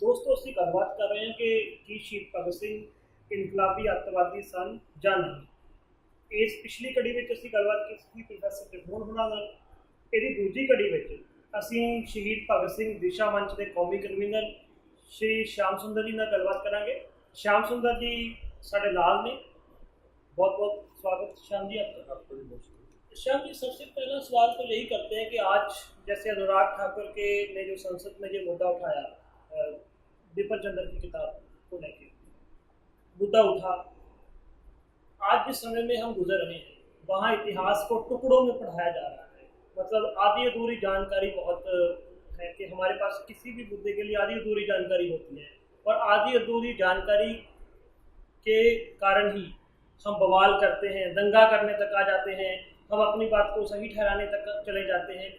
ਦੋਸਤੋ ਅਸੀਂ ਗੱਲਬਾਤ ਕਰ ਰਹੇ ਹਾਂ ਕਿ ਕੀ ਸ਼ਹੀਦ ਭਗਤ ਸਿੰਘ ਇਨਕਲਾਬੀ ਅੱਤਵਾਦੀ ਸਨ ਜਾਂ ਨਹੀਂ। ਇਸ ਪਿਛਲੀ ਕੜੀ ਵਿੱਚ ਅਸੀਂ ਗੱਲਬਾਤ ਕੀਤੀ ਸੀ ਪ੍ਰੋਫੈਸਰ ਜਗਮੋਹਨ ਹੁਣਾਂ ਨਾਲ। ਇਹਦੀ ਦੂਜੀ ਕੜੀ ਵਿੱਚ ਅਸੀਂ ਸ਼ਹੀਦ ਭਗਤ ਸਿੰਘ ਦਿਸ਼ਾ ਮੰਚ ਦੇ ਕੌਮੀ ਕਨਵੀਨਰ ਸ਼੍ਰੀ ਸ਼ਾਮ ਸੁੰਦਰ ਜੀ ਨਾਲ ਗੱਲਬਾत करेंगे। श्याम सुंदर जी साढ़े नाल ने। बहुत बहुत स्वागत श्याम जी आपका। श्याम जी, सबसे पहला सवाल तो यही करते हैं कि आज जैसे अनुराग ठाकुर के ने जो संसद में जो मुद्दा उठाया, बिपिन चंद्र की किताब को लेकर मुद्दा उठा, आज जिस समय में हम गुजर रहे हैं वहाँ इतिहास को टुकड़ों में पढ़ाया जा रहा है। मतलब आधी अधूरी जानकारी बहुत है कि हमारे पास किसी भी मुद्दे के लिए आधी अधूरी जानकारी होती है, और आधी अधूरी जानकारी के कारण ही हम बवाल करते हैं, दंगा करने तक आ जाते हैं, हम अपनी बात को सही ठहराने तक चले जाते हैं।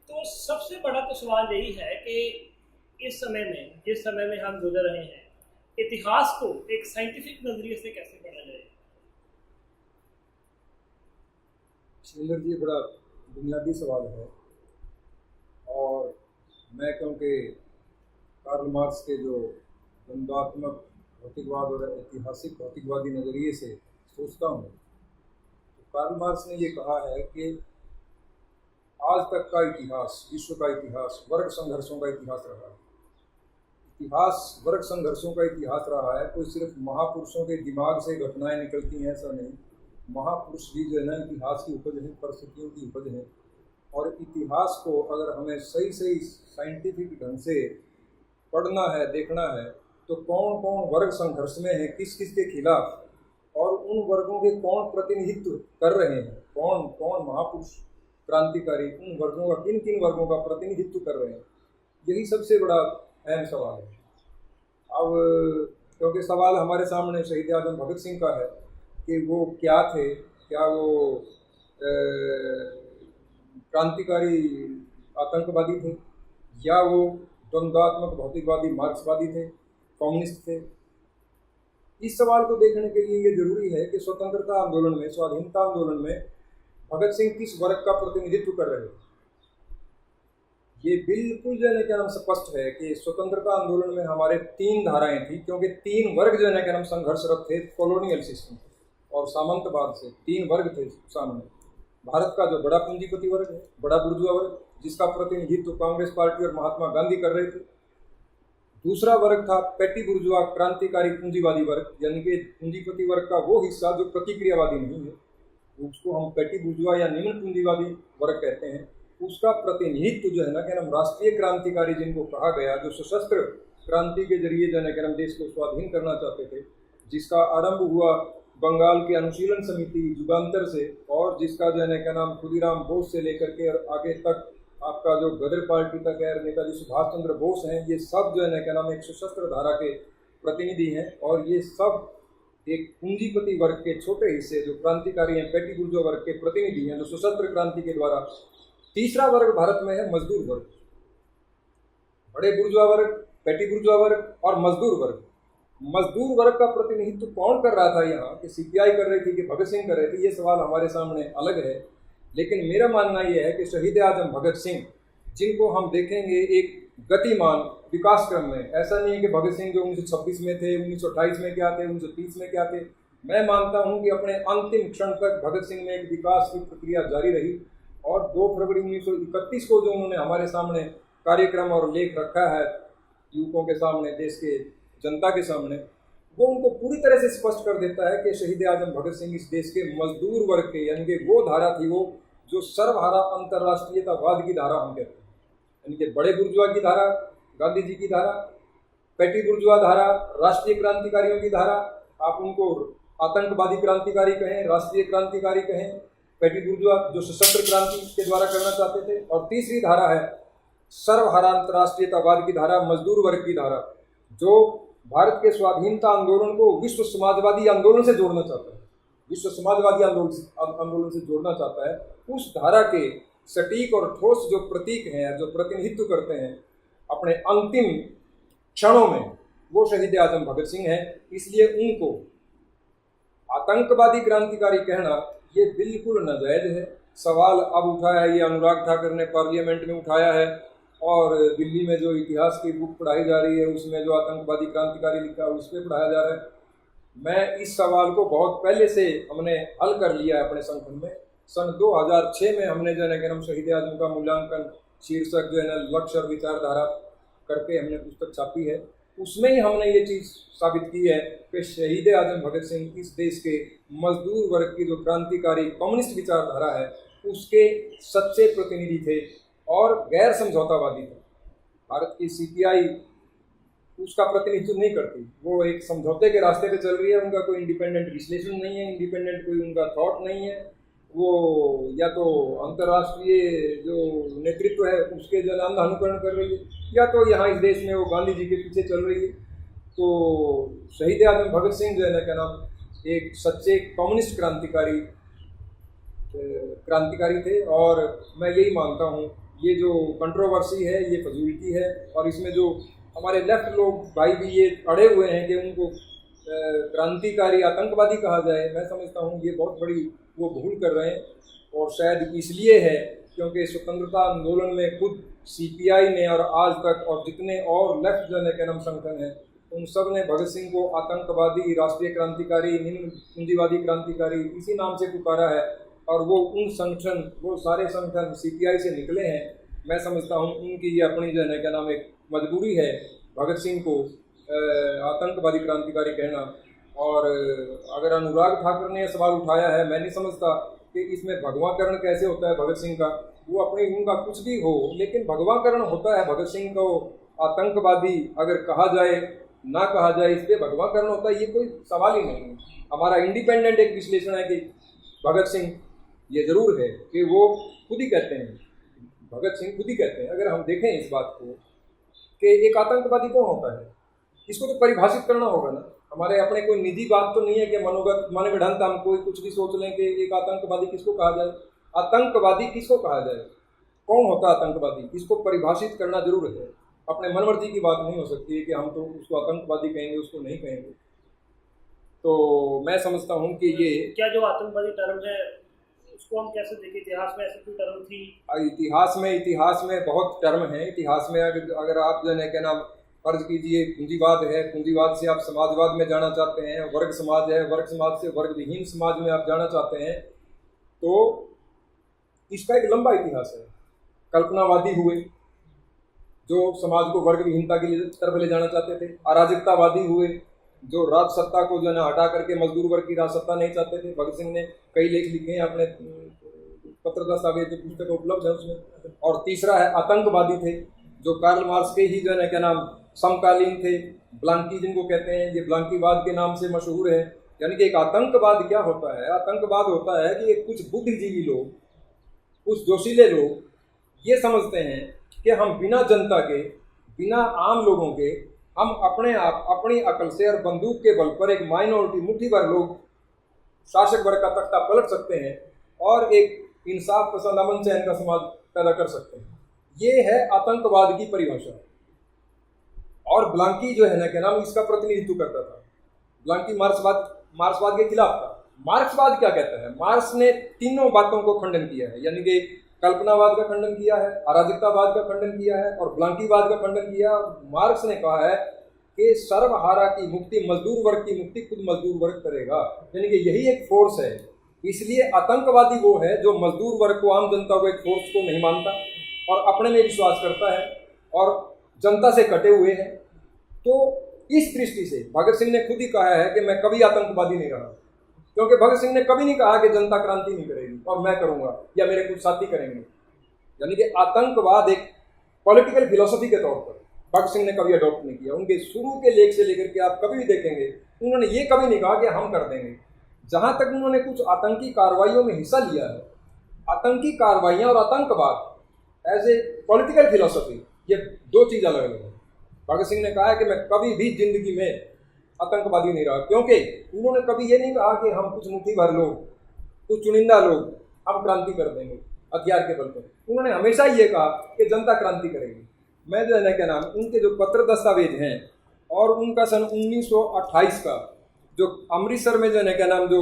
तो सबसे बड़ा तो सवाल यही है कि इस समय में, जिस समय में हम गुजर रहे हैं, इतिहास को एक साइंटिफिक नजरिए से कैसे पढ़ा जाए। शैलेंद्र जी, बड़ा बुनियादी सवाल है। और मैं क्योंकि कार्ल मार्क्स के जो द्वंद्वात्मक भौतिकवाद और ऐतिहासिक भौतिकवादी नज़रिए से सोचता हूँ, तो कार्ल मार्क्स ने ये कहा है कि आज तक का इतिहास, विश्व का इतिहास वर्ग संघर्षों का इतिहास रहा है। इतिहास वर्ग संघर्षों का इतिहास रहा है। कोई सिर्फ महापुरुषों के दिमाग से घटनाएं निकलती हैं ऐसा नहीं। महापुरुष भी जो है ना इतिहास की उपज है, परिस्थितियों की उपज है। और इतिहास को अगर हमें सही सही साइंटिफिक ढंग से पढ़ना है, देखना है, तो कौन कौन वर्ग संघर्ष में है, किस किस के खिलाफ, और उन वर्गों के कौन प्रतिनिधित्व कर रहे हैं, कौन कौन महापुरुष क्रांतिकारी उन वर्गों का, किन किन वर्गों का प्रतिनिधित्व कर रहे हैं, यही सबसे बड़ा अहम सवाल है। अब क्योंकि सवाल हमारे सामने शहीद आजम भगत सिंह का है कि वो क्या थे, क्या वो क्रांतिकारी आतंकवादी थे, या वो द्वंद्वात्मक भौतिकवादी मार्क्सवादी थे, कम्युनिस्ट थे। इस सवाल को देखने के लिए ये जरूरी है कि स्वतंत्रता आंदोलन में, स्वाधीनता आंदोलन में भगत सिंह किस वर्ग का प्रतिनिधित्व कर रहे हैं। ये बिल्कुल जो है क्या नाम स्पष्ट है कि स्वतंत्रता आंदोलन में हमारे तीन धाराएं थी, क्योंकि तीन वर्ग जो है क्या नाम संघर्षरत थे कॉलोनियल सिस्टम और सामंतवाद से। तीन वर्ग थे सामने। भारत का जो बड़ा पूंजीपति वर्ग है, बड़ा बुर्जुआ वर्ग, जिसका प्रतिनिधित्व कांग्रेस पार्टी और महात्मा गांधी कर रहे थे। दूसरा वर्ग था पेटी बुर्जुआ क्रांतिकारी पूंजीवादी वर्ग, यानी कि पूंजीपति वर्ग का वो हिस्सा जो प्रतिक्रियावादी नहीं है, उसको हम पेटी बुर्जुआ या निम्न पूंजीवादी वर्ग कहते हैं। उसका प्रतिनिधित्व जो है ना क्या नाम राष्ट्रीय क्रांतिकारी, जिनको कहा गया, जो सशस्त्र क्रांति के जरिए जो है ना क्या नाम देश को स्वाधीन करना चाहते थे, जिसका आरंभ हुआ बंगाल की अनुशीलन समिति युगांतर से, और जिसका जो है क्या नाम खुदीराम बोस से लेकर के और आगे तक आपका जो गदर पार्टी तक है, नेताजी सुभाष चंद्र बोस हैं, ये सब जो है क्या नाम एक सशस्त्र धारा के प्रतिनिधि हैं। और ये सब एक पूंजीपति वर्ग के छोटे हिस्से जो क्रांतिकारी हैं, पेटी बुर्जुआ वर्ग के प्रतिनिधि हैं, जो सशस्त्र क्रांति के द्वारा। तीसरा वर्ग भारत में है मजदूर वर्ग, बड़े बुर्जुआ वर्ग, पेटी बुर्जुआ वर्ग और मजदूर वर्ग। मजदूर वर्ग का प्रतिनिधित्व कौन कर रहा था यहाँ, कि सीपीआई कर रही थी कि भगत सिंह कर रहे थे, ये सवाल हमारे सामने अलग है। लेकिन मेरा मानना यह है कि शहीद आजम भगत सिंह, जिनको हम देखेंगे एक गतिमान विकास क्रम में, ऐसा नहीं है कि भगत सिंह जो 1926 में थे, 1928 में क्या थे, 1930 में क्या थे। मैं मानता हूँ कि अपने अंतिम क्षण तक भगत सिंह में एक विकास की प्रक्रिया जारी रही। और 2 फरवरी 1931 को जो उन्होंने हमारे सामने कार्यक्रम और लेख रखा है, युवकों के सामने, देश के जनता के सामने, वो उनको पूरी तरह से स्पष्ट कर देता है कि शहीद आजम भगत सिंह इस देश के मजदूर वर्ग के, यानी कि वो धारा थी, वो जो सर्वहारा अंतर्राष्ट्रीयतावाद की धारा हम कहते हैं, यानी कि बड़े बुर्जुआ की धारा, गांधी जी की धारा, पेटी बुर्जुआ धारा, राष्ट्रीय क्रांतिकारियों की धारा, आप उनको आतंकवादी क्रांतिकारी कहें, राष्ट्रीय क्रांतिकारी कहें, पेटी बुर्जुआ जो सशस्त्र क्रांति के द्वारा करना चाहते थे। और तीसरी धारा है सर्वहारा अंतर्राष्ट्रीयतावाद की धारा, मजदूर वर्ग की धारा, जो भारत के स्वाधीनता आंदोलन को विश्व समाजवादी आंदोलन से जोड़ना चाहता है, विश्व समाजवादी आंदोलन से जोड़ना चाहता है। उस धारा के सटीक और ठोस जो प्रतीक हैं, जो प्रतिनिधित्व करते हैं अपने अंतिम क्षणों में, वो शहीद आजम भगत सिंह हैं। इसलिए उनको आतंकवादी क्रांतिकारी कहना ये बिल्कुल नाजायज है। सवाल अब उठाया है, ये अनुराग ठाकुर ने पार्लियामेंट में उठाया है, और दिल्ली में जो इतिहास की बुक पढ़ाई जा रही है उसमें जो आतंकवादी क्रांतिकारी लिखा है उस पर पढ़ाया जा रहा है। मैं इस सवाल को बहुत पहले से हमने हल कर लिया है अपने संगठन में। सन 2006 में हमने जो है कि हम शहीद आजम का मूल्यांकन शीर्षक जो है ना लक्ष्य और विचारधारा करके हमने पुस्तक छापी है। उसमें ही हमने ये चीज़ साबित की है कि शहीद आजम भगत सिंह इस देश के मजदूर वर्ग की जो क्रांतिकारी कम्युनिस्ट विचारधारा है उसके सच्चे प्रतिनिधि थे और गैर समझौतावादी थे। भारत की सीपीआई उसका प्रतिनिधित्व नहीं करती, वो एक समझौते के रास्ते पे चल रही है। उनका कोई इंडिपेंडेंट विश्लेषण नहीं है, इंडिपेंडेंट कोई उनका थॉट नहीं है। वो या तो अंतर्राष्ट्रीय जो नेतृत्व है उसके जो नाम का अनुकरण कर रही है या तो यहाँ इस देश में वो गांधी जी के पीछे चल रही है। तो शहीद आजम भगत सिंह जो है ना क्या नाम एक सच्चे कम्युनिस्ट क्रांतिकारी थे और मैं यही मानता हूँ ये जो कंट्रोवर्सी है ये फजूल की है। और इसमें जो हमारे लेफ्ट लोग भाई भी ये अड़े हुए हैं कि उनको क्रांतिकारी आतंकवादी कहा जाए, मैं समझता हूँ ये बहुत बड़ी वो भूल कर रहे हैं। और शायद इसलिए है क्योंकि स्वतंत्रता आंदोलन में खुद सीपीआई ने और आज तक और जितने और लेफ्ट जो है नाम संगठन है उन सब ने भगत सिंह को आतंकवादी, राष्ट्रीय क्रांतिकारी, निम्न पूंजीवादी क्रांतिकारी इसी नाम से पुकारा है। और वो उन संगठन वो सारे संगठन सीपीआई से निकले हैं। मैं समझता हूँ उनकी ये अपनी जो है क्या नाम एक मजबूरी है भगत सिंह को आतंकवादी क्रांतिकारी कहना। और अगर अनुराग ठाकुर ने यह सवाल उठाया है, मैं नहीं समझता कि इसमें भगवाकरण कैसे होता है भगत सिंह का। वो अपनी उनका कुछ भी हो लेकिन भगवाकरण होता है भगत सिंह को आतंकवादी अगर कहा जाए ना कहा जाए, इस पर भगवाकरण होता है, ये कोई सवाल ही नहीं है। हमारा इंडिपेंडेंट एक विश्लेषण है कि भगत सिंह ये ज़रूर है कि वो खुद ही कहते हैं, भगत सिंह खुद ही कहते हैं। अगर हम देखें इस बात को कि एक आतंकवादी कौन होता है, इसको तो परिभाषित करना होगा ना। हमारे अपने कोई निजी बात तो नहीं है कि मनोगत मन विढंत हम कोई कुछ भी सोच लें कि एक आतंकवादी किसको कहा जाए। आतंकवादी किसको कहा जाए, कौन होता है आतंकवादी, इसको परिभाषित करना जरूर है। अपने मनमर्जी की बात नहीं हो सकती है कि हम तो उसको आतंकवादी कहेंगे उसको नहीं कहेंगे। तो मैं समझता हूँ कि ये क्या जो आतंकवादी टर्म है उसको हम कैसे देखें, इतिहास में ऐसी कोई टर्म थी? इतिहास में बहुत टर्म है। इतिहास में अगर आप जो है क्या नाम फर्ज कीजिए पूंजीवाद है, पूंजीवाद से आप समाजवाद में जाना चाहते हैं, वर्ग समाज है, वर्ग समाज से वर्ग विहीन समाज में आप जाना चाहते हैं, तो इसका एक लंबा इतिहास है। कल्पनावादी हुए जो समाज को वर्ग विहीनता की तरफ ले जाना चाहते थे, अराजकतावादी हुए जो राज सत्ता को जो है ना हटा करके मजदूर वर्ग की राज सत्ता नहीं चाहते थे। भगत सिंह ने कई लेख लिखे हैं अपने पत्र दस्तावेज जो पुस्तक उपलब्ध है उसमें। और तीसरा है आतंकवादी थे जो कार्ल मार्क्स के ही जो है ना क्या नाम समकालीन थे, ब्लांकी जिनको कहते हैं, ये ब्लांकीवाद के नाम से मशहूर है। यानी कि एक आतंकवाद क्या होता है, आतंकवाद होता है कि कुछ बुद्धिजीवी लोग, कुछ जोशीले लोग ये समझते हैं कि हम बिना जनता के, बिना आम लोगों के, हम अपने आप अपनी अकल से और बंदूक के बल पर एक माइनॉरिटी मुट्ठी भर लोग शासक वर्ग का तख्ता पलट सकते हैं और एक इंसाफ पसंद अमन चैन का समाज पैदा कर सकते हैं। ये है आतंकवाद की परिभाषा। और ब्लांकी जो है ना क्या नाम इसका प्रतिनिधित्व करता था। ब्लांकी मार्क्सवाद के खिलाफ था। मार्क्सवाद क्या कहता है, मार्क्स ने तीनों बातों को खंडन किया है, यानी कि कल्पनावाद का खंडन किया है, अराजकतावाद का खंडन किया है और ब्लांकीवाद का खंडन किया। मार्क्स ने कहा है कि सर्वहारा की मुक्ति, मजदूर वर्ग की मुक्ति खुद मजदूर वर्ग करेगा, यानी कि यही एक फोर्स है। इसलिए आतंकवादी वो है जो मजदूर वर्ग को, आम जनता को, एक फोर्स को नहीं मानता और अपने में विश्वास करता है और जनता से कटे हुए हैं। तो इस दृष्टि से भगत सिंह ने खुद ही कहा है कि मैं कभी आतंकवादी नहीं रहा, क्योंकि भगत सिंह ने कभी नहीं कहा कि जनता क्रांति नहीं करेगी और मैं करूंगा या मेरे कुछ साथी करेंगे। यानी कि आतंकवाद एक पॉलिटिकल फिलॉसफी के तौर पर भगत सिंह ने कभी अडॉप्ट नहीं किया। उनके शुरू के लेख से लेकर के आप कभी भी देखेंगे उन्होंने ये कभी नहीं कहा कि हम कर देंगे। जहां तक उन्होंने कुछ आतंकी कार्रवाइयों में हिस्सा लिया है, आतंकी कार्रवाइयाँ और आतंकवाद एज ए पॉलिटिकल फिलॉसफी, ये दो चीज़ अलग अलग है। भगत सिंह ने कहा है कि मैं कभी भी जिंदगी में आतंकवादी नहीं रहा, क्योंकि उन्होंने कभी ये नहीं कहा कि हम कुछ मुट्ठी भर लोग, कुछ चुनिंदा लोग हम क्रांति कर देंगे हथियार के बल पर। उन्होंने हमेशा ये कहा कि जनता क्रांति करेगी। मैं जो है ना क्या नाम उनके जो पत्र दस्तावेज हैं और उनका सन 1928 का जो अमृतसर में जो है ना क्या नाम जो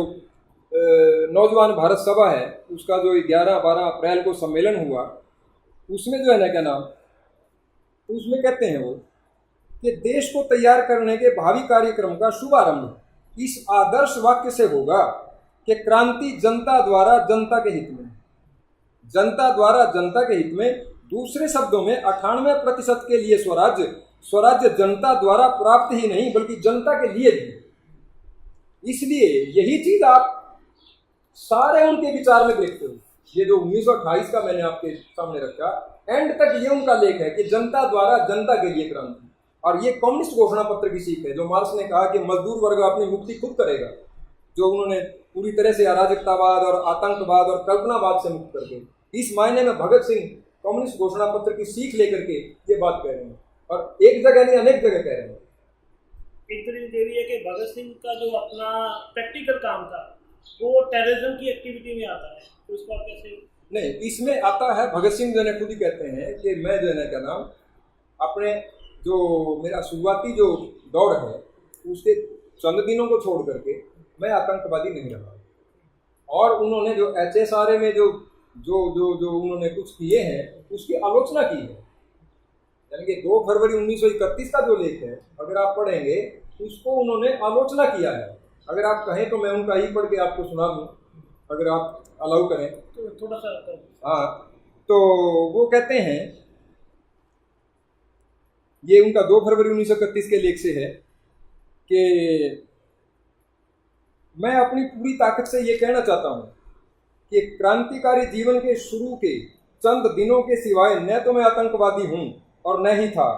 नौजवान भारत सभा है उसका जो 11-12 अप्रैल को सम्मेलन हुआ, उसमें जो है ना क्या नाम तो उसमें कहते हैं वो कि देश को तैयार करने के भावी कार्यक्रम का शुभारंभ इस आदर्श वाक्य से होगा कि क्रांति जनता द्वारा जनता के हित में, जनता द्वारा जनता के हित में, दूसरे शब्दों में 98% के लिए स्वराज्य, स्वराज्य जनता द्वारा प्राप्त ही नहीं बल्कि जनता के लिए भी। इसलिए यही चीज आप सारे उनके विचार में देखते हो। ये जो 1928 का मैंने आपके सामने रखा, एंड तक ये उनका लेख है कि जनता द्वारा जनता के लिए क्रांति। और ये कम्युनिस्ट घोषणा पत्र की सीख है, जो मार्क्स ने कहा कि मजदूर वर्ग अपनी मुक्ति खुद करेगा, जो उन्होंने पूरी तरह से अराजकतावाद और आतंकवाद और कल्पनावाद से मुक्त करके। इस मायने में भगत सिंह कम्युनिस्ट घोषणा पत्र की सीख लेकर के ये बात कह रहे हैं, और एक जगह नहीं अनेक जगह कह रहे हैं। एक तरीके ये भी है कि भगत सिंह का जो अपना प्रैक्टिकल काम था वो टेररिज्म की एक्टिविटी में आता है, तो उसको आप कैसे? नहीं, इसमें आता है, भगत सिंह जो है खुद ही कहते हैं कि मैं जो है क्या नाम अपने जो मेरा शुरुआती जो दौर है उसके चंद दिनों को छोड़ करके मैं आतंकवादी नहीं रहा। और उन्होंने जो HSRA में जो जो जो जो उन्होंने कुछ किए हैं उसकी आलोचना की है। यानी कि 2 फरवरी 1931 का जो लेख है अगर आप पढ़ेंगे उसको उन्होंने आलोचना किया है। अगर आप कहें तो मैं उनका ही पढ़ के आपको सुना दूँ, अगर आप अलाउ करें तो थोड़ा सा। हाँ, तो वो कहते हैं, ये उनका 2 फरवरी 1931 के लेख से है कि मैं अपनी पूरी ताकत से ये कहना चाहता हूँ कि क्रांतिकारी जीवन के शुरू के चंद दिनों के सिवाय न तो मैं आतंकवादी हूँ और न ही था,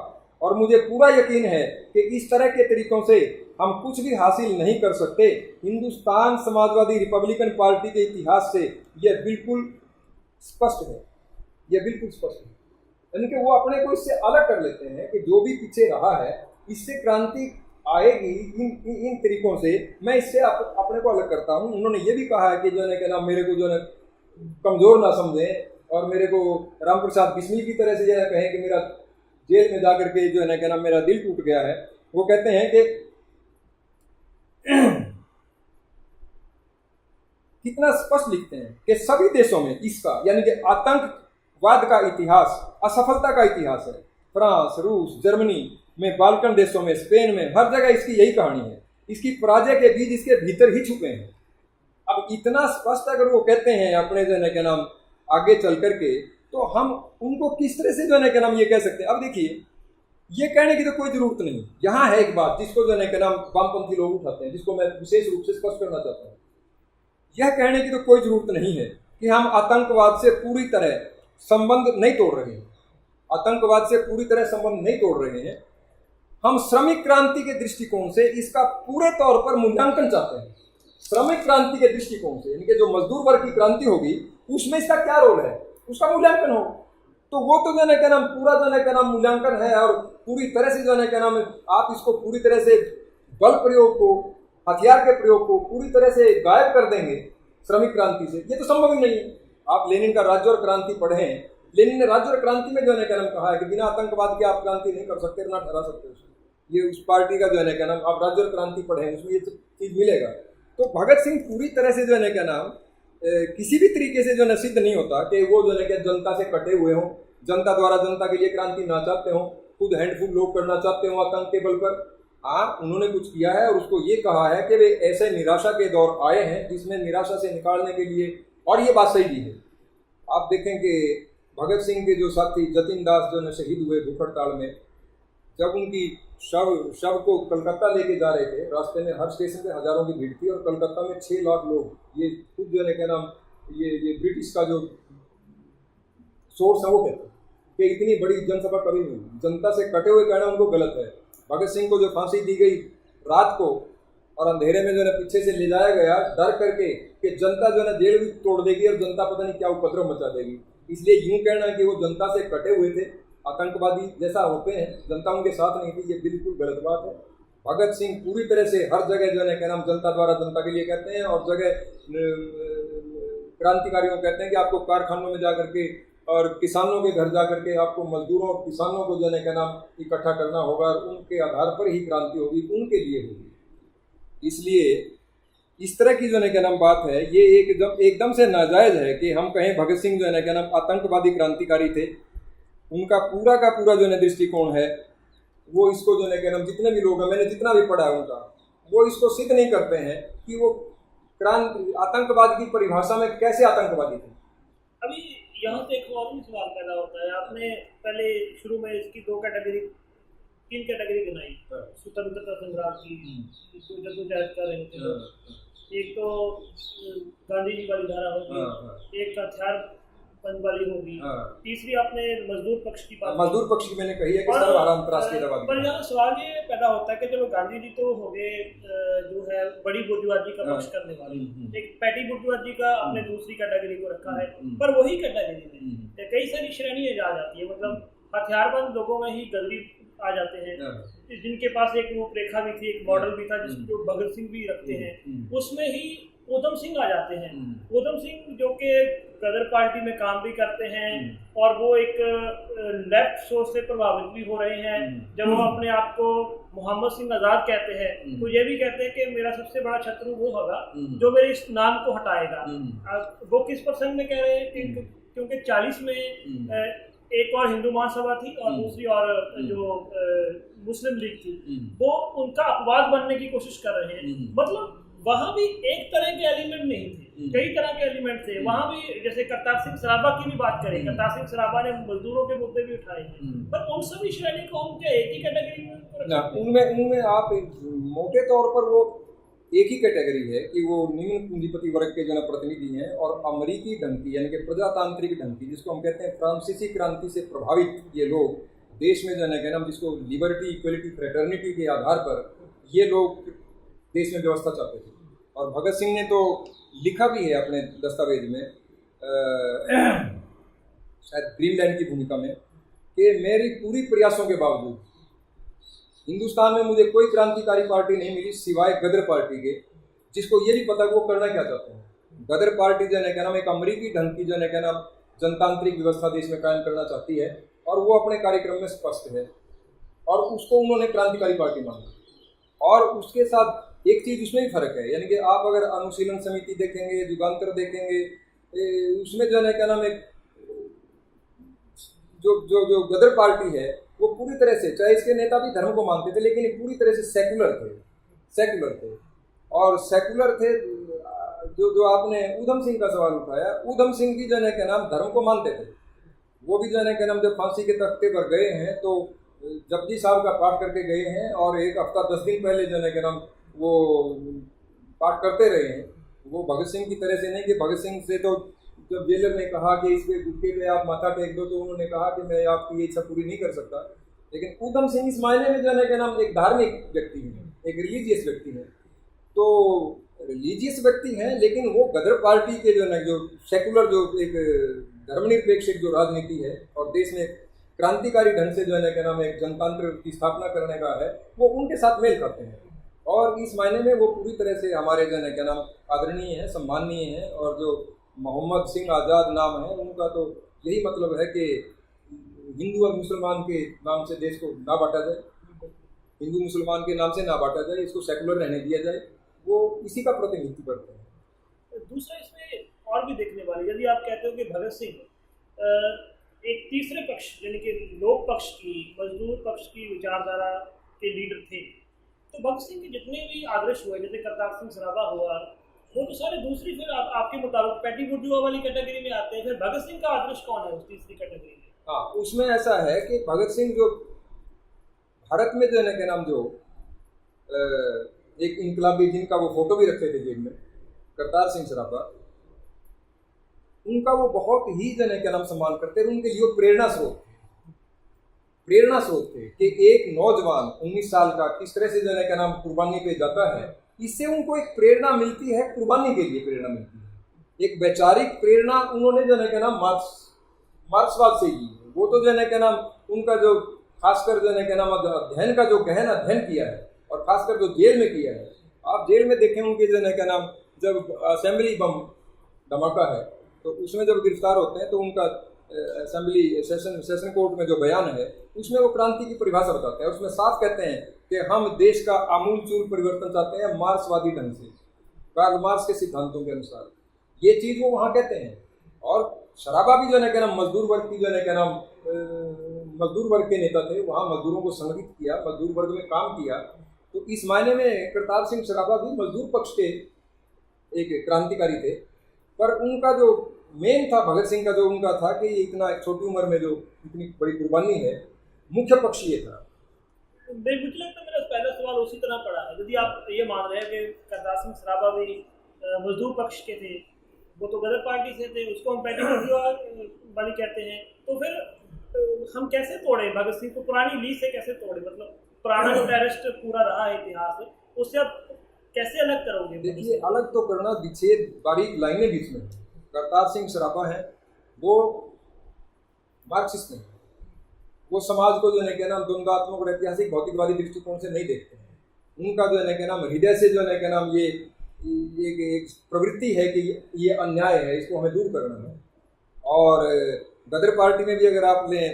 और मुझे पूरा यकीन है कि इस तरह के तरीकों से हम कुछ भी हासिल नहीं कर सकते। हिंदुस्तान समाजवादी रिपब्लिकन पार्टी के इतिहास से यह बिल्कुल स्पष्ट है, यह बिल्कुल स्पष्ट है। यानी कि वो अपने को इससे अलग कर लेते हैं कि जो भी पीछे रहा है इससे क्रांति आएगी इन तरीकों से, मैं इससे अपने को अलग करता हूँ। उन्होंने ये भी कहा है कि जो है कि ना मेरे को जो है कमज़ोर ना समझें और मेरे को राम प्रसाद बिस्मिल की तरह से जो है कहें कि मेरा जेल में जाकर के जो है ना मेरा दिल टूट गया है। वो कहते हैं कि कितना स्पष्ट लिखते हैं कि सभी देशों में इसका यानी कि आतंकवाद का इतिहास असफलता का इतिहास है। फ्रांस, रूस, जर्मनी में, बाल्कन देशों में, स्पेन में, हर जगह इसकी यही कहानी है। इसकी पराजय के बीज इसके भीतर ही छुपे हैं। अब इतना स्पष्ट अगर वो कहते हैं अपने जो है क्या नाम आगे चल करके, तो हम उनको किस तरह से जो है क्या नाम ये कह सकते हैं। अब देखिए, ये कहने की तो कोई जरूरत नहीं। यहाँ है एक बात जिसको जो है क्या नाम वामपंथी लोग उठाते हैं, जिसको मैं विशेष रूप से स्पष्ट करना चाहता हूँ। यह कहने की तो कोई जरूरत नहीं है कि हम आतंकवाद से पूरी तरह संबंध नहीं तोड़ रहे हैं, आतंकवाद से पूरी तरह संबंध नहीं तोड़ रहे हैं। हम श्रमिक क्रांति के दृष्टिकोण से इसका पूरे तौर पर मूल्यांकन चाहते हैं। श्रमिक क्रांति के दृष्टिकोण से यानी कि जो मजदूर वर्ग की क्रांति होगी उसमें इसका क्या रोल है, उसका मूल्यांकन हो। तो वो तो जो है क्या नाम पूरा जो है क्या नाम मूल्यांकन है, और पूरी तरह से जो है क्या नाम आप इसको पूरी तरह से बल प्रयोग को, हथियार के प्रयोग को पूरी तरह से गायब कर देंगे श्रमिक क्रांति से, ये तो संभव ही नहीं है। आप लेनिन का राज्य और क्रांति पढ़ें, लेनिन ने राज्य और क्रांति में जो है क्या नाम कहा है कि बिना आतंकवाद के आप क्रांति नहीं कर सकते, ना ठहरा सकते उसको। ये उस पार्टी का जो है क्या नाम आप राज्य और क्रांति पढ़ें, उसमें ये चीज मिलेगा। तो भगत सिंह पूरी तरह से जो है क्या नाम किसी भी तरीके से जो है सिद्ध नहीं होता कि वो जो है क्या जनता से कटे हुए हों, जनता द्वारा जनता के लिए क्रांति ना चाहते हों, खुद हैंडफुल लोग करना चाहते हों आतंक के बल पर। हाँ, उन्होंने कुछ किया है और उसको ये कहा है कि वे ऐसे निराशा के दौर आए हैं जिसमें निराशा से निकालने के लिए, और ये बात सही भी है। आप देखें कि भगत सिंह के जो साथी जतिन दास जो है शहीद हुए भूख हड़ताल में, जब उनकी शव को कलकत्ता लेके जा रहे थे, रास्ते में हर स्टेशन पे हजारों की भीड़ थी, और कलकत्ता में 6 लाख लोग, ये खुद जो है क्या नाम ये ब्रिटिश का जो सोर्स है वो कहते हैं कि इतनी बड़ी जनसभा कभी नहीं हुई। जनता से कटे हुए कहना उनको गलत है। भगत सिंह को जो फांसी दी गई रात को और अंधेरे में जो है पीछे से ले जाया गया डर करके कि जनता जो है जेल भी तोड़ देगी और जनता पता नहीं क्या उपद्रव मचा देगी, इसलिए यूं कहना है कि वो जनता से कटे हुए थे, आतंकवादी जैसा होते हैं, जनता उनके साथ नहीं थी, ये बिल्कुल गलत बात है। भगत सिंह पूरी तरह से हर जगह जो है क्या नाम जनता द्वारा जनता के लिए कहते हैं, और जगह क्रांतिकारियों कहते हैं कि आपको कारखानों में जाकर के और किसानों के घर जाकर के आपको मजदूरों और किसानों को जो है क्या नाम इकट्ठा करना होगा, और उनके आधार पर ही क्रांति होगी, उनके लिए होगी। इसलिए इस तरह की जो है क्या नाम बात है, ये एकदम से नाजायज़ है कि हम कहें भगत सिंह जो है क्या नाम आतंकवादी क्रांतिकारी थे। उनका पूरा का पूरा जो है दृष्टिकोण है वो इसको जो है क्या नाम जितने भी लोग हैं, मैंने जितना भी पढ़ा है उनका, वो इसको सिद्ध नहीं करते हैं कि वो आतंकवाद की परिभाषा में कैसे आतंकवादी थे। अभी यहाँ से एक और भी सवाल पैदा होता है, आपने पहले शुरू में इसकी तीन कैटेगरी बनाई स्वतंत्रता संग्राम की, जो जद्दोजहद कर रहे थे। एक तो गांधी जी वाली धारा होगी, एक हथियारबंद वाली होगी, तीसरी आपने मजदूर पक्ष की बात, मजदूर पक्ष की मैंने कही है कि अंतर्राष्ट्रीय दबाव। पर यहाँ सवाल ये पैदा होता है कि चलो गांधी जी तो हो गए जो है बड़ी बुर्जुआजी का पक्ष करने वाले, एक पैटी बुर्जुआजी का आपने दूसरी कैटेगरी को रखा है, पर वही कैटेगरी में कई सारी श्रेणियां आ जाती है, मतलब हथियारबंद लोगों में ही गद्दी आ जाते हैं, जिनके पास एक रूपरेखा भी थी, एक मॉडल भी था, जिसको भगत सिंह भी रखते हैं, उसमें ही उधम सिंह आ जाते हैं। उधम सिंह जो कि गदर पार्टी में काम भी करते हैं और वो एक लेफ्ट सोच से प्रभावित भी हो रहे हैं। जब वो अपने आप को मोहम्मद सिंह आजाद कहते हैं तो ये भी कहते हैं कि मेरा सबसे बड़ा शत्रु वो होगा जो मेरे इस नाम को हटाएगा। वो किस प्रसंग में कह रहे हैं? क्योंकि 40 में एक और हिंदू महासभा थी और दूसरी और जो मुस्लिम लीग थी, वो उनका अपवाद बनने की कोशिश कर रहे हैं। मतलब वहां भी एक तरह के एलिमेंट नहीं थे, कई तरह के एलिमेंट थे। वहां भी जैसे करतार सिंह सराबा की भी बात करें, करतार सिंह सराबा ने मजदूरों के मुद्दे भी उठाए हैं, पर उन सभी श्रेणी को हम क्या एक ही कैटेगरी में उनमें आप मोटे तौर पर वो एक ही कैटेगरी है कि वो निम्न पूंजीपति वर्ग के जो प्रतिनिधि हैं और अमेरिकी ढंग की यानी कि प्रजातांत्रिक ढंग की, जिसको हम कहते हैं फ्रांसीसी क्रांति से प्रभावित ये लोग देश में जो है ना जिसको लिबर्टी इक्वलिटी फ्रेटर्निटी के आधार पर ये लोग देश में व्यवस्था चाहते थे। और भगत सिंह ने तो लिखा भी है अपने दस्तावेज में शायद ग्रीनलैंड की भूमिका में कि मेरी पूरी प्रयासों के बावजूद हिंदुस्तान में मुझे कोई क्रांतिकारी पार्टी नहीं मिली सिवाय गदर पार्टी के, जिसको ये नहीं पता कि वो करना क्या चाहते हैं। गदर पार्टी जो है क्या नाम एक अमेरिकी ढंग की जो है क्या नाम जनतांत्रिक व्यवस्था देश में कायम करना चाहती है और वो अपने कार्यक्रम में स्पष्ट है और उसको उन्होंने क्रांतिकारी पार्टी माना। और उसके साथ एक चीज़ उसमें भी फर्क है, यानी कि आप अगर अनुशीलन समिति देखेंगे, युगांतर देखेंगे, उसमें जो है क्या नाम एक जो गदर पार्टी है वो पूरी तरह से, चाहे इसके नेता भी धर्म को मानते थे लेकिन पूरी तरह से सेकुलर थे और सेकुलर थे। जो आपने उधम सिंह का सवाल उठाया, उधम सिंह भी जो है क्या नाम धर्म को मानते थे। वो भी जो है क्या नाम जब फांसी के तख्ते पर गए हैं तो जपजी साहब का पाठ करके गए हैं और एक हफ्ता 10 दिन पहले जो है क्या नाम वो पाठ करते रहे हैं। वो भगत सिंह की तरह से नहीं कि भगत सिंह से तो जब जेलर ने कहा कि इस पे गुटके पे आप माथा टेक दो तो उन्होंने कहा कि मैं आपकी ये इच्छा पूरी नहीं कर सकता। लेकिन उधम सिंह इस मायने में जो है क्या नाम एक धार्मिक व्यक्ति है, एक रिलीजियस व्यक्ति है। तो रिलीजियस व्यक्ति हैं लेकिन वो गदर पार्टी के जो है जो सेकुलर जो एक धर्मनिरपेक्ष जो राजनीति है और देश में क्रांतिकारी ढंग से जो है क्या नाम एक जनतंत्र की स्थापना करने का है, वो उनके साथ मेल करते हैं और इस मायने में वो पूरी तरह से हमारे जो है क्या नाम आदरणीय है, सम्माननीय है। और जो मोहम्मद सिंह आज़ाद नाम है उनका तो यही मतलब है कि हिंदू और मुसलमान के नाम से देश को ना बांटा जाए, हिंदू मुसलमान के नाम से ना बांटा जाए, इसको सेकुलर रहने दिया जाए, वो इसी का प्रतिनिधित्व करते हैं। दूसरा इसमें और भी देखने वाली, यदि आप कहते हो कि भगत सिंह एक तीसरे पक्ष यानी कि लोक पक्ष की, मजदूर पक्ष की विचारधारा के लीडर थे, तो भगत सिंह के जितने भी आदर्श हुए, जैसे करतार सिंह सराभा हुआ, वो तो सारे दूसरी फिर आपके मुताबिक पैटी बुर्जुआ वाली कैटेगरी में आते हैं। फिर भगत सिंह का आदर्श कौन है उस तीसरी कैटेगरी में? हाँ, उसमें ऐसा है कि भगत सिंह जो भारत में जो है क्या नाम जो एक इनकलाबी जिनका वो फोटो भी रखे थे जेब में, करतार सिंह सराभा, उनका वो बहुत ही जो है क्या नाम सम्मान करते थे। उनके लिए प्रेरणा स्रोत थे कि एक नौजवान 19 साल का किस तरह से जो है क्या नाम कुर्बानी पे जाता है, इससे उनको एक प्रेरणा मिलती है, कुर्बानी के लिए प्रेरणा मिलती है। एक वैचारिक प्रेरणा उन्होंने जो है क्या नाम मार्क्सवाद से ली। वो तो जो है क्या नाम उनका जो खासकर जो है क्या नाम अध्ययन का जो गहन अध्ययन किया है और खासकर जो जेल में किया है। आप जेल में देखें उनके जो है क्या नाम जब असेंबली बम धमाका है तो उसमें जब गिरफ्तार होते हैं तो उनका असेंबली सेशन कोर्ट में जो बयान है उसमें वो क्रांति की परिभाषा बताते हैं। उसमें साफ कहते हैं कि हम देश का आमूलचूल परिवर्तन चाहते हैं मार्क्सवादी ढंग से, कार्ल मार्क्स के सिद्धांतों के अनुसार। ये चीज़ वो वहाँ कहते हैं। और सराबा भी जो है क्या नाम मजदूर वर्ग की जो है क्या नाम मजदूर वर्ग के नेता थे, वहाँ मजदूरों को संगठित किया, मजदूर वर्ग में काम किया। तो इस मायने में करतार सिंह सराभा भी मजदूर पक्ष के एक क्रांतिकारी थे। पर उनका जो मेन था, भगत सिंह का जो उनका था कि इतना छोटी उम्र में जो इतनी बड़ी कुर्बानी है, मुख्य पक्ष ये था। मुझे लगता है मेरा पहला सवाल उसी तरह पड़ा है। यदि आप ये मान रहे हैं कि करतार सिंह सराभा भी मजदूर पक्ष के थे, वो तो गदर पार्टी से थे, उसको हम पैट्रियट वाली कहते हैं, तो फिर हम कैसे तोड़े भगत सिंह को? पुरानी लीज से कैसे तोड़े? मतलब पुराना जो टेररिस्ट पूरा रहा है इतिहास, उससे आप कैसे अलग करोगे? देखिए, अलग तो करना, विच्छेद, बारीक लाइनें बीच में। करतार सिंह सराभा हैं, वो मार्क्सिस्ट नहीं, वो समाज को जो है क्या नाम द्वंद्वात्मक और ऐतिहासिक भौतिकवादी दृष्टिकोण से नहीं देखते हैं। उनका जो है क्या नाम हृदय से जो है क्या नाम ये एक प्रवृत्ति है कि ये अन्याय है, इसको हमें दूर करना है। और गदर पार्टी में भी अगर आप लें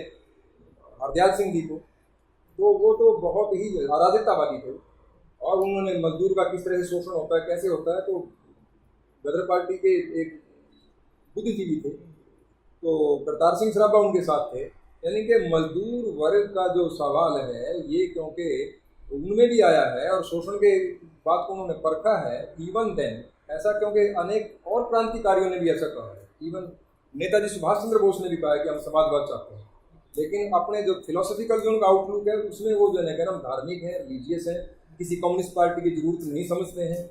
हरदयाल सिंह जी को, तो वो तो बहुत ही अराजकतावादी थे, और उन्होंने मजदूर का किस तरह से शोषण होता है, कैसे होता है, तो गदर पार्टी के एक बुद्धिजीवी थे। तो करतार सिंह सराभा उनके साथ थे। यानी कि मजदूर वर्ग का जो सवाल है ये, क्योंकि उनमें भी आया है और शोषण के बात को उन्होंने परखा है, इवन देन ऐसा, क्योंकि अनेक और क्रांतिकारियों ने भी ऐसा कहा है। इवन नेताजी सुभाष चंद्र बोस ने भी कहा है कि हम समाजवाद चाहते हैं, लेकिन अपने जो फिलोसफिकल जो उनका आउटलुक है उसमें वो जो है क्या नाम धार्मिक है, रिलीजियस है, किसी कम्युनिस्ट पार्टी की जरूरत नहीं समझते हैं।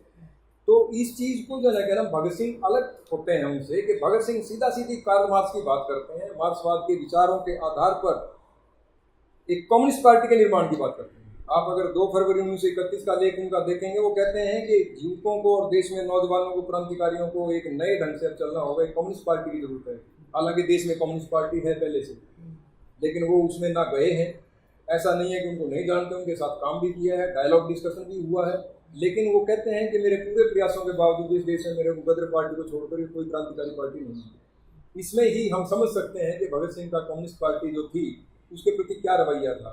तो इस चीज़ को जो है क्या नाम भगत सिंह अलग होते हैं उनसे, कि भगत सिंह सीधा सीधी कार्ल मार्क्स की बात करते हैं, मार्क्सवाद के विचारों के आधार पर एक कम्युनिस्ट पार्टी के निर्माण की बात करते हैं। आप अगर 2 फरवरी 1931 का लेख उनका देखेंगे, वो कहते हैं कि युवकों को और देश में नौजवानों को, क्रांतिकारियों को एक नए ढंग से अब चलना होगा, एक कम्युनिस्ट पार्टी की जरूरत है। हालांकि देश में कम्युनिस्ट पार्टी है पहले से, लेकिन वो उसमें ना गए हैं। ऐसा नहीं है कि उनको नहीं जानते, उनके साथ काम भी किया है, डायलॉग डिस्कशन भी हुआ है, लेकिन वो कहते हैं कि मेरे पूरे प्रयासों के बावजूद इस देश में मेरे को गदर पार्टी को छोड़कर कोई क्रांतिकारी पार्टी नहीं है। इसमें ही हम समझ सकते हैं कि भगत सिंह का कम्युनिस्ट पार्टी जो थी उसके प्रति क्या रवैया था।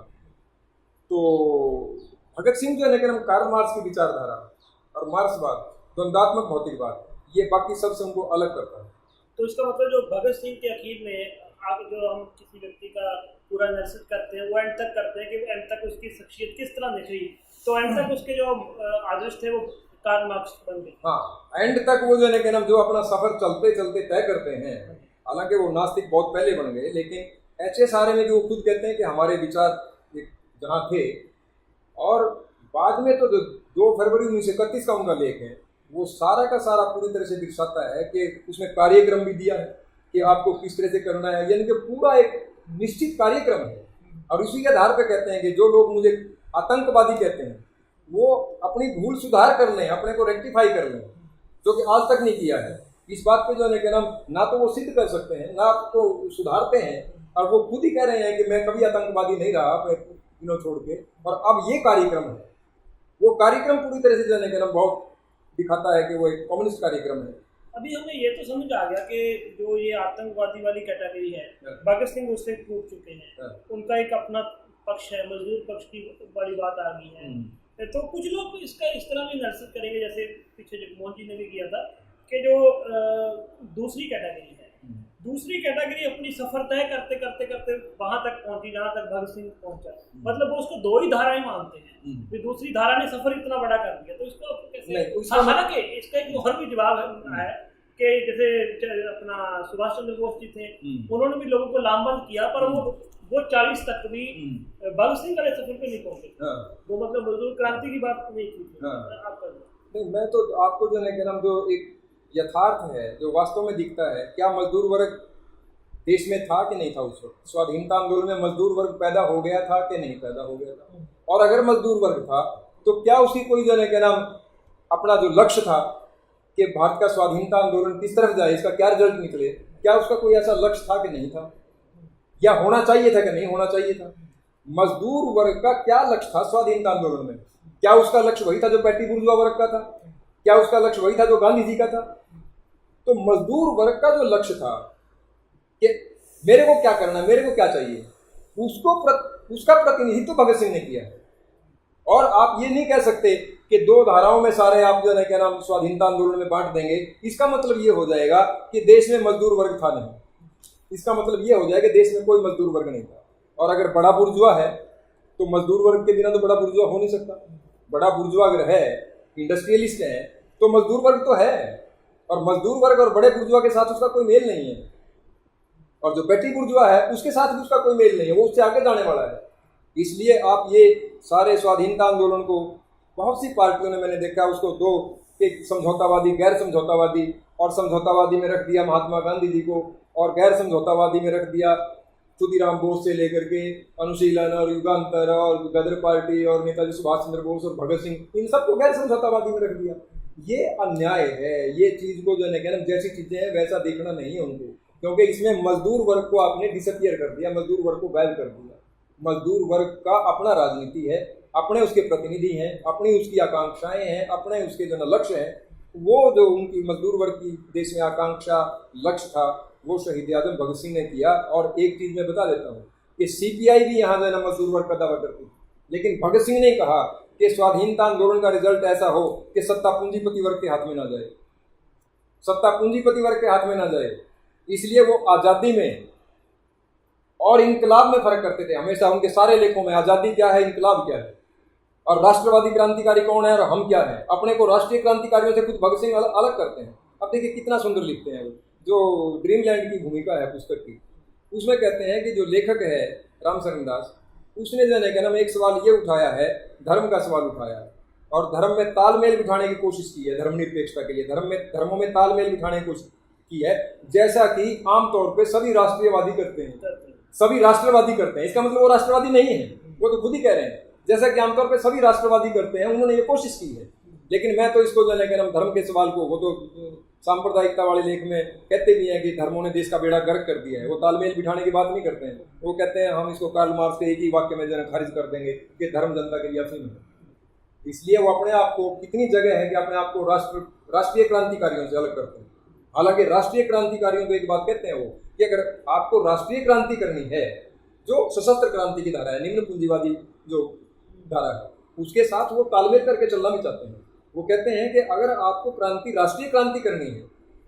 तो भगत सिंह जो है लेकिन कार्ल मार्क्स की विचारधारा और मार्क्सवाद, द्वंद्वात्मक भौतिकवाद, ये बाकी सबसे उनको अलग करता है। तो इसका मतलब जो भगत सिंह के अखीर में आगे जो हम किसी व्यक्ति का पूरा एनालिसिस करते हैं, वो एंड तक करते हैं कि एंड तक उसकी शख्सियत किस तरह निखरी, तो एंड तक उसके जो आदर्श थे वो कार्ल मार्क्स बन गए। हाँ, एंड तक वो जो है कि जो अपना सफर चलते चलते तय करते हैं। हालांकि वो नास्तिक बहुत पहले बन गए, लेकिन HSRA में भी वो खुद कहते हैं कि हमारे विचार जहाँ थे। और बाद में तो जो 2 फरवरी 1931 का उनका लेख है, वो सारा का सारा पूरी तरह से दर्शाता है कि उसमें कार्यक्रम भी दिया है कि आपको किस तरह से करना है, यानी कि पूरा एक निश्चित कार्यक्रम है। और उसी के आधार पर कहते हैं कि जो लोग मुझे आतंकवादी कहते हैं वो अपनी भूल सुधार कर लें, अपने को रेक्टिफाई कर लें, जो कि आज तक नहीं किया है। इस बात पे जो है कि ना तो वो सिद्ध कर सकते हैं, ना तो सुधारते हैं, और वो खुद ही कह रहे हैं कि मैं कभी आतंकवादी नहीं रहा अपने दिनों छोड़ के, और अब ये कार्यक्रम है। वो कार्यक्रम पूरी तरह से जो है कि बहुत दिखाता है कि वो एक कम्युनिस्ट कार्यक्रम है। अभी हमें ये तो समझ आ गया कि जो ये आतंकवादी वाली कैटेगरी है, भगत सिंह उससे टूट चुके हैं, उनका एक अपना पक्ष है, मजदूर पक्ष की बड़ी बात आ गई है। तो कुछ लोग इसका इस तरह भी एनालिसिस करेंगे, जैसे पीछे जगमोहन जी ने भी किया था, कि जो दूसरी कैटेगरी है, दूसरी कैटेगरी अपनी सफर तय करते करते करते वहां तक पहुंची जहां तक भगत सिंह पहुंचा। मतलब वो उसको 2 ही धाराएं मानते हैं, फिर दूसरी धारा ने सफर इतना बड़ा कर दिया। तो इसको कैसे? हालांकि इसका एक और भी जवाब है कि जैसे अपना सुभाष चंद्र बोस जी थे, उन्होंने भी लोगों को लामबंद किया, पर वो 40 तक भी भगत सिंह वाले सफर पे नहीं पहुंचे। वो मतलब मजदूर क्रांति की बात नहीं की। मैं तो आपको जो है जो एक यथार्थ है, जो वास्तव में दिखता है, क्या मजदूर वर्ग देश में था कि नहीं था उस वक्त? स्वाधीनता आंदोलन में मजदूर वर्ग पैदा हो गया था कि नहीं पैदा हो गया था? और अगर मजदूर वर्ग था तो क्या उसकी कोई जो है अपना जो लक्ष्य था कि भारत का स्वाधीनता आंदोलन किस तरफ जाए, इसका क्या रिजल्ट निकले, क्या उसका कोई ऐसा लक्ष्य था कि नहीं था? या होना चाहिए था कि नहीं होना चाहिए था? मजदूर वर्ग का क्या लक्ष्य था स्वाधीनता आंदोलन में? क्या उसका लक्ष्य वही था जो पैटी बुर्जुआ वर्ग का था? क्या उसका लक्ष्य वही था जो गांधी जी का था? तो मजदूर वर्ग का जो लक्ष्य था कि मेरे को क्या करना है, मेरे को क्या चाहिए, उसका प्रतिनिधित्व तो भगत सिंह ने किया है। और आप ये नहीं कह सकते कि 2 धाराओं में सारे आप जो है स्वाधीनता आंदोलन में बांट देंगे, इसका मतलब ये हो जाएगा कि देश में मजदूर वर्ग था नहीं। इसका मतलब ये हो जाए कि देश में कोई मजदूर वर्ग नहीं था। और अगर बड़ा बुर्जुआ है तो मजदूर वर्ग के बिना तो बड़ा बुर्जुआ हो नहीं सकता। बड़ा बुर्जुआ अगर है, इंडस्ट्रियलिस्ट है, तो मजदूर वर्ग तो है, और मजदूर वर्ग और बड़े बुर्जुआ के साथ उसका कोई मेल नहीं है। और जो पेटी बुर्जुआ है उसके साथ भी उसका कोई मेल नहीं है, वो उससे आगे जाने वाला है। इसलिए आप ये सारे स्वाधीनता आंदोलन को बहुत सी पार्टियों ने मैंने देखा उसको दो, एक समझौतावादी, गैर समझौतावादी, और समझौतावादी में रख दिया महात्मा गांधी जी को, और गैर समझौतावादी में रख दिया खुदीराम बोस से लेकर के अनुशीलन और युगांतर और गदर पार्टी और नेताजी सुभाष चंद्र बोस और भगत सिंह, इन सबको गैर समझौतावादी में रख दिया। ये अन्याय है। ये चीज़ को जो है जैसी चीज़ें हैं वैसा देखना नहीं है उनको, क्योंकि इसमें मजदूर वर्ग को आपने डिसअपियर कर दिया, मजदूर वर्ग को गायब कर दिया। मजदूर वर्ग का अपना राजनीति है, अपने उसके प्रतिनिधि हैं, अपनी उसकी आकांक्षाएं हैं, अपने उसके जो लक्ष्य हैं। वो जो उनकी मजदूर वर्ग की देश में आकांक्षा लक्ष्य था वो शहीद आजम भगत सिंह ने किया। और एक चीज़ मैं बता देता हूँ कि सीपीआई भी यहाँ जो है ना मजदूर वर्ग का दावा करती थी, लेकिन भगत सिंह ने कहा कि स्वाधीनता आंदोलन का रिजल्ट ऐसा हो कि सत्ता पूंजीपति वर्ग के हाथ में ना जाए, सत्ता पूंजीपति वर्ग के हाथ में ना जाए। इसलिए वो आज़ादी में और इनकलाब में फर्क करते थे हमेशा। उनके सारे लेखों में आज़ादी क्या है, इनकलाब क्या है, और राष्ट्रवादी क्रांतिकारी कौन है और हम क्या है। अपने को राष्ट्रीय क्रांतिकारियों से खुद भगत सिंह अलग करते हैं। अब देखिए कितना सुंदर लिखते हैं वो, जो ड्रीमलैंड की भूमिका है पुस्तक की, उसमें कहते हैं कि जो लेखक है रामशरण दास, उसने जो है क्या नाम एक सवाल ये उठाया है, धर्म का सवाल उठाया है, और धर्म में तालमेल बिठाने की कोशिश की है, धर्मनिरपेक्षता के लिए धर्मों में तालमेल बिठाने की कोशिश की है, जैसा कि आमतौर पे सभी राष्ट्रीयवादी करते हैं, सभी राष्ट्रवादी करते हैं। इसका मतलब वो राष्ट्रवादी नहीं है, वो तो खुद ही कह रहे हैं जैसा कि आमतौर पे सभी राष्ट्रवादी करते हैं, उन्होंने ये कोशिश की है। लेकिन मैं तो इसको जो है नाम धर्म के सवाल को, वो तो सांप्रदायिकता वाले लेख में कहते भी हैं कि धर्मों ने देश का बेड़ा गर्क कर दिया है। वो तालमेल बिठाने की बात नहीं करते हैं, वो कहते हैं हम इसको कार्ल मार्क्स के एक ही वाक्य में जो है खारिज कर देंगे कि धर्म जनता के लिए अफीम है। इसलिए वो अपने आप को, कितनी जगह है कि अपने आप को राष्ट्रीय क्रांतिकारियों से अलग करते हैं। हालांकि राष्ट्रीय क्रांतिकारियों को एक बात कहते हैं वो कि अगर आपको राष्ट्रीय क्रांति करनी है, जो सशस्त्र क्रांति की धारा है, निम्न पूंजीवादी जो धारा है, उसके साथ वो तालमेल करके चलना भी चाहते हैं। वो कहते हैं कि अगर आपको क्रांति, राष्ट्रीय क्रांति करनी है,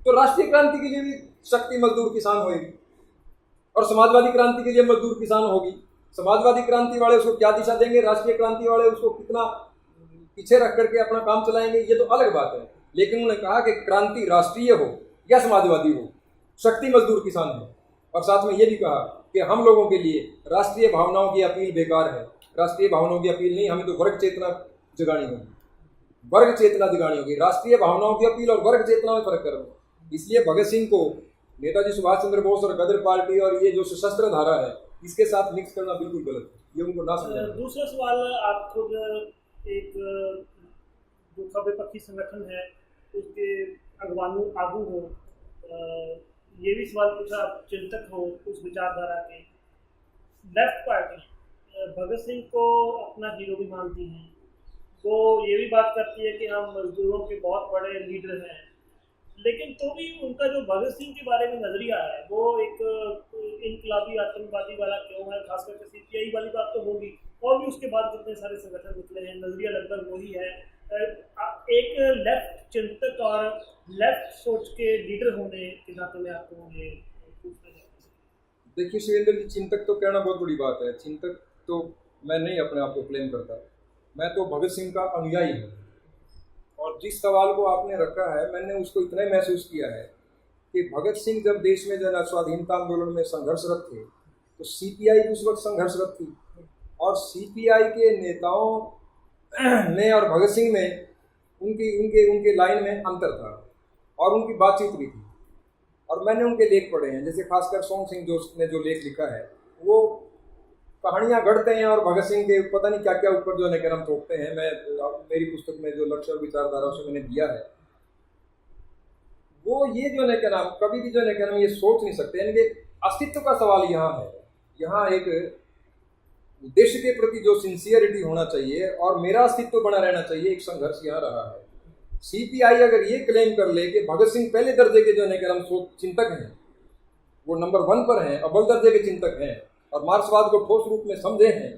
तो राष्ट्रीय क्रांति के लिए भी शक्ति मजदूर किसान होगी, और समाजवादी क्रांति के लिए मजदूर किसान होगी। समाजवादी क्रांति वाले उसको क्या दिशा देंगे, राष्ट्रीय क्रांति वाले उसको कितना पीछे रख करके अपना काम चलाएंगे, ये तो अलग बात है। लेकिन उन्होंने कहा कि क्रांति राष्ट्रीय हो या समाजवादी हो, शक्ति मजदूर किसान है। और साथ में ये भी कहा कि हम लोगों के लिए राष्ट्रीय भावनाओं की अपील बेकार है, राष्ट्रीय भावनाओं की अपील नहीं, हमें तो वर्ग चेतना जगानी होगी, वर्ग चेतना जगानी होगी। राष्ट्रीय भावनाओं की अपील और वर्ग चेतना में फर्क करना। इसलिए भगत सिंह को नेताजी सुभाष चंद्र बोस और गदर पार्टी और ये जो सशस्त्र धारा है, इसके साथ मिक्स करना बिल्कुल गलत है, ये उनको ना समझना। दूसरा सवाल, आप खुद एक जो खबे पक्षी संगठन है उसके आगू हो, ये भी सवाल पूछा, आप चिंतक हो उस विचारधारा के। लेफ्ट पार्टी भगत सिंह को अपना हीरो भी मानती हैं, वो ये भी बात करती है कि हम मजदूरों के बहुत बड़े लीडर हैं, लेकिन तो भी उनका जो भगत सिंह के बारे में नजरिया है वो एक इनकलाबी आतंकवादी वाला क्यों है। खास करके सीपीआई वाली बात तो होगी, और भी उसके बाद जितने सारे संगठन निकले हैं, नजरिया लगभग वही है। एक लेफ्ट चिंतक और लेफ्ट सोच के लीडर होने के नाते में आपको ये पूछना चाहिए। देखिए शिवेंद्र जी, चिंतक तो कहना बहुत बड़ी बात है। चिंतक तो मैं नहीं अपने आप को क्लेम करता, मैं तो भगत सिंह का अनुयायी हूँ। और जिस सवाल को आपने रखा है, मैंने उसको इतना ही महसूस किया है कि भगत सिंह जब देश में जो है स्वाधीनता आंदोलन में संघर्षरत थे, तो सीपीआई उस वक्त संघर्षरत थी, और सीपीआई के नेताओं में और भगत सिंह में उनके लाइन में अंतर था, और उनकी बातचीत भी थी। और मैंने उनके लेख पढ़े हैं, जैसे खासकर सोम सिंह जोशी ने जो लेख लिखा है, वो कहानियाँ गढ़ते हैं और भगत सिंह के पता नहीं क्या क्या ऊपर जो है नाम थोपते हैं। मैं मेरी पुस्तक में जो लक्ष्य और विचारधारा से मैंने दिया है, वो ये जो है क्या नाम कभी भी जो है क्या नाम ये सोच नहीं सकते। यानी कि अस्तित्व का सवाल यहाँ है, यहाँ एक देश के प्रति जो सिंसियरिटी होना चाहिए और मेरा अस्तित्व बना रहना चाहिए, एक संघर्ष यहाँ रहा है। सीपीआई अगर ये क्लेम कर ले कि भगत सिंह पहले दर्जे के जो है क्या नाम चिंतक हैं, वो नंबर 1 पर हैं, अव्वल दर्जे के चिंतक हैं, और मार्क्सवाद को ठोस रूप में समझे हैं,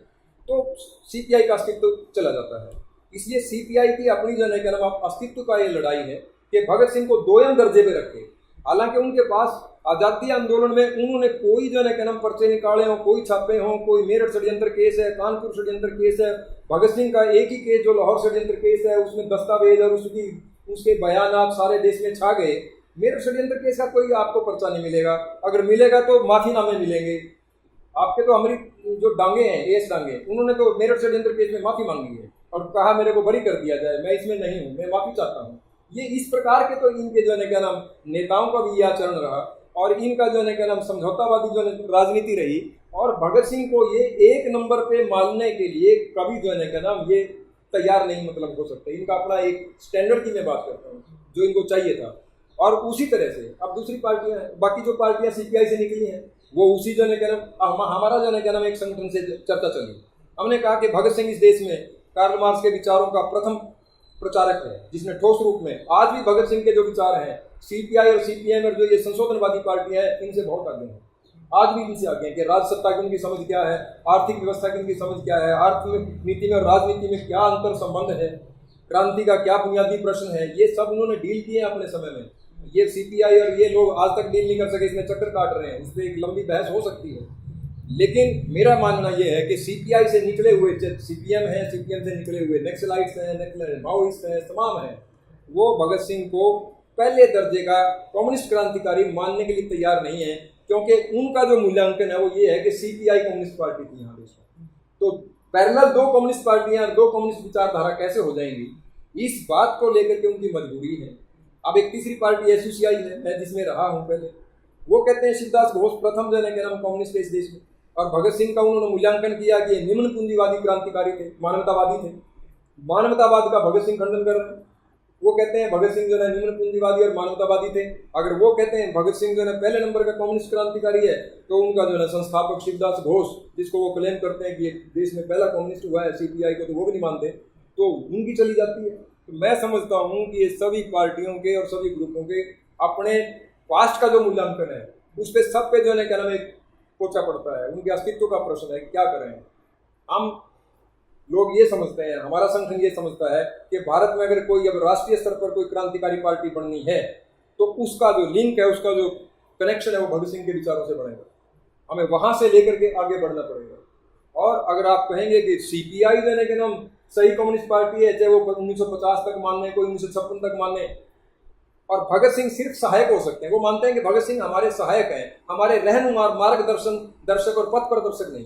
तो सीपीआई का अस्तित्व चला जाता है। इसलिए सीपीआई की अपनी जो है क्या नाम अस्तित्व का ये लड़ाई है कि भगत सिंह को 2ym दर्जे पे रखे। हालांकि उनके पास आज़ादी आंदोलन में उन्होंने कोई जो है क्या नाम पर्चे निकाले हों, कोई छापे हों, कोई मेरठ षड्यंत्र केस है, कानपुर षड्यंत्र केस है, भगत सिंह का एक ही केस जो लाहौर षड्यंत्र केस है, उसमें दस्तावेज और उसके बयान सारे देश में छा गए। मेरठ षड्यंत्र केस का कोई आपको पर्चा नहीं मिलेगा, अगर मिलेगा तो माफीनामे मिलेंगे। आपके तो हमारी जो डांगे हैं, एस डांगे, उन्होंने तो मेरठ षड्यंत्र केस में माफी मांगी है और कहा मेरे को बरी कर दिया जाए, मैं इसमें नहीं हूँ, मैं माफी चाहता हूँ। ये इस प्रकार के तो इनके जो है क्या नाम नेताओं का भी यह आचरण रहा और इनका जो है क्या नाम समझौतावादी जो राजनीति रही। और भगत सिंह को ये एक नंबर पे मानने के लिए कभी जो है क्या नाम ये तैयार नहीं मतलब हो सकते। इनका अपना एक स्टैंडर्ड की मैं बात करता हूँ जो इनको चाहिए था। और उसी तरह से अब दूसरी पार्टियां, बाकी जो पार्टियां सीपीआई से निकली हैं, वो उसी जो है क्या नाम हमारा जो है क्या नाम एक संगठन से चर्चा चली। हमने कहा कि भगत सिंह इस देश में कार्ल मार्क्स के विचारों का प्रथम प्रचारक है, जिसने ठोस रूप में आज भी भगत सिंह के जो विचार हैं सीपीआई और सीपीएम और जो ये संशोधनवादी पार्टियां हैं इनसे बहुत आगे हैं। आज भी इनसे आगे हैं कि राज सत्ता की उनकी समझ क्या है, आर्थिक व्यवस्था की उनकी समझ क्या है, आर्थिक नीति में और राजनीति में क्या अंतर संबंध है, क्रांति का क्या बुनियादी प्रश्न है, ये सब उन्होंने डील किए अपने समय में। ये सीपीआई और ये लोग आज तक डील नहीं कर सके, इसमें चक्कर काट रहे हैं। इस पर एक लंबी बहस हो सकती है, लेकिन मेरा मानना यह है कि सीपीआई से निकले हुए सीपीएम है, सीपीएम से निकले हुए नक्सलाइट्स हैं, माओइस्ट हैं, तमाम हैं, वो भगत सिंह को पहले दर्जे का कम्युनिस्ट क्रांतिकारी मानने के लिए तैयार नहीं है, क्योंकि उनका जो मूल्यांकन है वो ये है कि सीपीआई कम्युनिस्ट पार्टी थी यहाँ देश में, तो पैरेलल दो कम्युनिस्ट पार्टियां, दो कम्युनिस्ट विचारधारा कैसे हो जाएंगी, इस बात को लेकर के उनकी मजबूरी है। अब एक तीसरी पार्टी एसयूसीआई है, मैं जिसमें रहा हूँ पहले, वो कहते हैं शिवदास घोष प्रथम जन के नाम कम्युनिस्ट है इस देश में, और भगत सिंह का उन्होंने मूल्यांकन किया कि ये निम्न पूंजीवादी क्रांतिकारी थे, मानवतावादी थे। मानवतावाद का भगत सिंह खंडन कर रहे हैं। वो कहते हैं भगत सिंह जो है निम्न पूंजीवादी और मानवतावादी थे। अगर वो कहते हैं भगत सिंह जो है पहले नंबर का कम्युनिस्ट क्रांतिकारी है, तो उनका जो है संस्थापक शिवदास घोष, जिसको वो क्लेम करते हैं कि ये देश में पहला कम्युनिस्ट हुआ है सीपीआई को, तो वो भी नहीं मानते, तो उनकी चली जाती है। तो मैं समझता हूँ कि ये सभी पार्टियों के और सभी ग्रुपों के अपने पास्ट का जो मूल्यांकन है उस पर सब पे जो है क्या नाम एक पोछा पड़ता है, उनके अस्तित्व का प्रश्न है, क्या करें। हम लोग ये समझते हैं, हमारा संगठन ये समझता है कि भारत में अगर कोई अब राष्ट्रीय स्तर पर कोई क्रांतिकारी पार्टी बननी है तो उसका जो लिंक है, उसका जो कनेक्शन है वो भगत सिंह के विचारों से बनेगा। हमें वहां से लेकर के आगे बढ़ना पड़ेगा। और अगर आप कहेंगे कि सीपीआई जो है कि नाम सही कम्युनिस्ट पार्टी है, चाहे वो 1950 तक माने, कोई 1956 तक माने, और भगत सिंह सिर्फ सहायक हो सकते हैं, वो मानते हैं कि भगत सिंह हमारे सहायक हैं, हमारे रहनुमा, दर्शक और पथ प्रदर्शक नहीं।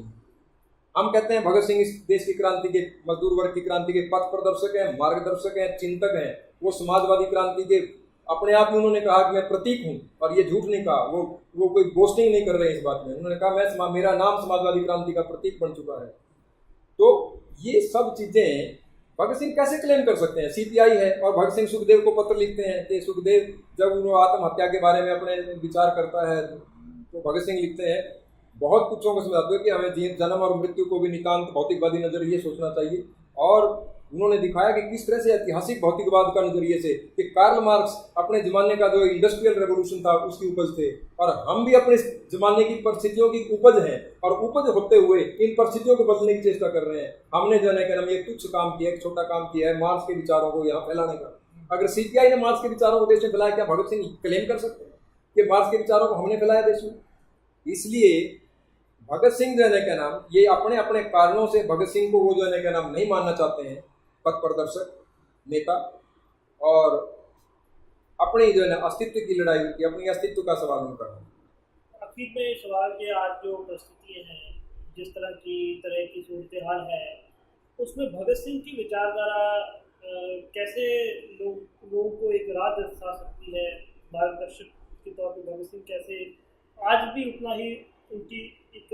हम कहते हैं भगत सिंह इस देश की क्रांति के, मजदूर वर्ग की क्रांति के पथ प्रदर्शक हैं, मार्गदर्शक हैं, चिंतक हैं। वो समाजवादी क्रांति के अपने आप में उन्होंने कहा कि मैं प्रतीक हूँ, और ये झूठ नहीं कहा, वो कोई बोस्टिंग नहीं कर रहे हैं इस बात में। उन्होंने कहा मेरा नाम समाजवादी क्रांति का प्रतीक बन चुका है। तो ये सब चीजें भगत सिंह कैसे क्लेम कर सकते हैं? सीपीआई है और भगत सिंह सुखदेव को पत्र लिखते हैं कि सुखदेव जब उन्होंने आत्महत्या के बारे में अपने विचार करता है तो भगत सिंह लिखते हैं, बहुत कुछों को समझाते हैं कि हमें जन्म और मृत्यु को भी नितांत भौतिकवादी नजरिए सोचना चाहिए। और उन्होंने दिखाया कि किस तरह से ऐतिहासिक भौतिकवाद का नजरिए से कि कार्ल मार्क्स अपने जमाने का जो इंडस्ट्रियल रेवोल्यूशन था उसकी उपज थे, और हम भी अपने जमाने की परिस्थितियों की उपज हैं, और उपज होते हुए इन परिस्थितियों को बदलने की चेष्टा कर रहे हैं। हमने जो है क्या ये तुच्छ काम किया, एक छोटा काम किया है मार्क्स के विचारों को यहाँ फैलाने का। अगर सीपीआई ने मार्क्स के विचारों को देश में फैलाया, क्या भगत सिंह क्लेम कर सकते हैं कि मार्क्स के विचारों को हमने फैलाया देश में? इसलिए भगत सिंह जो है क्या नाम ये अपने अपने कारणों से भगत सिंह को वो जो है क्या नाम नहीं मानना चाहते हैं पथ प्रदर्शक नेता, और अपनी जो है ना अस्तित्व की लड़ाई की, अपनी अस्तित्व का सवाल नहीं करना। आखिर में सवाल के आज जो परिस्थितियाँ हैं, जिस तरह की सूरत हाल है, उसमें भगत सिंह की विचारधारा कैसे लोगों को एक राह दर्शा सकती है? मार्गदर्शक के तौर पर भगत सिंह कैसे आज भी उतना ही उनकी एक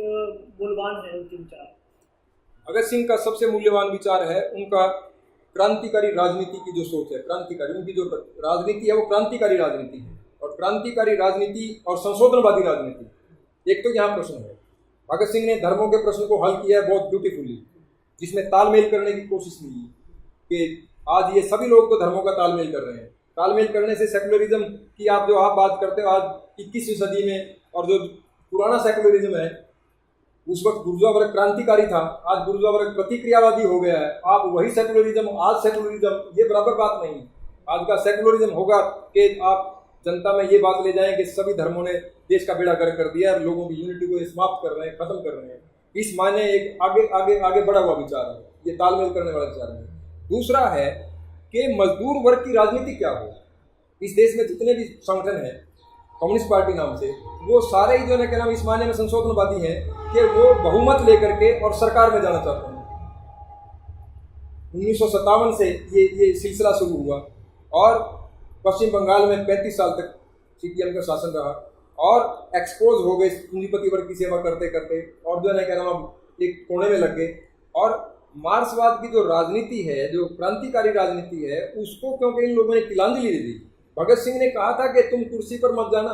मूल्यवान है उनके विचार? भगत सिंह का सबसे मूल्यवान विचार है उनका क्रांतिकारी राजनीति की जो सोच है। क्रांतिकारी उनकी जो राजनीति है वो क्रांतिकारी राजनीति है, और क्रांतिकारी राजनीति और संशोधनवादी राजनीति एक तो यहाँ प्रश्न है। भगत सिंह ने धर्मों के प्रश्न को हल किया है बहुत ब्यूटीफुली, जिसमें तालमेल करने की कोशिश नहीं की कि आज ये सभी लोग तो धर्मों का तालमेल कर रहे हैं। तालमेल करने से सेकुलरिज्म की आप बात करते हो आज 21वीं सदी में, और जो पुराना सेकुलरिज्म है उस वक्त बुर्जुआ वर्ग क्रांतिकारी था, आज बुर्जुआ वर्ग प्रतिक्रियावादी हो गया है। आप वही सेकुलरिज्म, आज सेकुलरिज्म, ये बराबर बात नहीं है। आज का सेकुलरिज्म होगा कि आप जनता में ये बात ले जाएं कि सभी धर्मों ने देश का बेड़ा गर्क कर दिया और लोगों की यूनिटी को ये समाप्त कर रहे हैं, खत्म कर रहे हैं। इस मायने एक आगे आगे आगे बढ़ा हुआ विचार है, ये तालमेल करने वाला विचार है। दूसरा है कि मजदूर वर्ग की राजनीति क्या हो। इस देश में जितने भी संगठन हैं कम्युनिस्ट पार्टी नाम से, वो सारे ही जो है क्या नाम इस मायने में संशोधनवादी हैं कि वो बहुमत लेकर के और सरकार में जाना चाहते हैं। 1957 से ये सिलसिला शुरू हुआ और पश्चिम बंगाल में 35 साल तक सीपीएम का शासन रहा और एक्सपोज हो गए पूंजीपति वर्ग की सेवा करते करते और जो है क्या नाम एक कोने में लग गए। और मार्क्सवाद की जो राजनीति है, जो क्रांतिकारी राजनीति है, उसको क्योंकि इन लोगों ने तिलांजलि दी। भगत सिंह ने कहा था कि तुम कुर्सी पर मत जाना।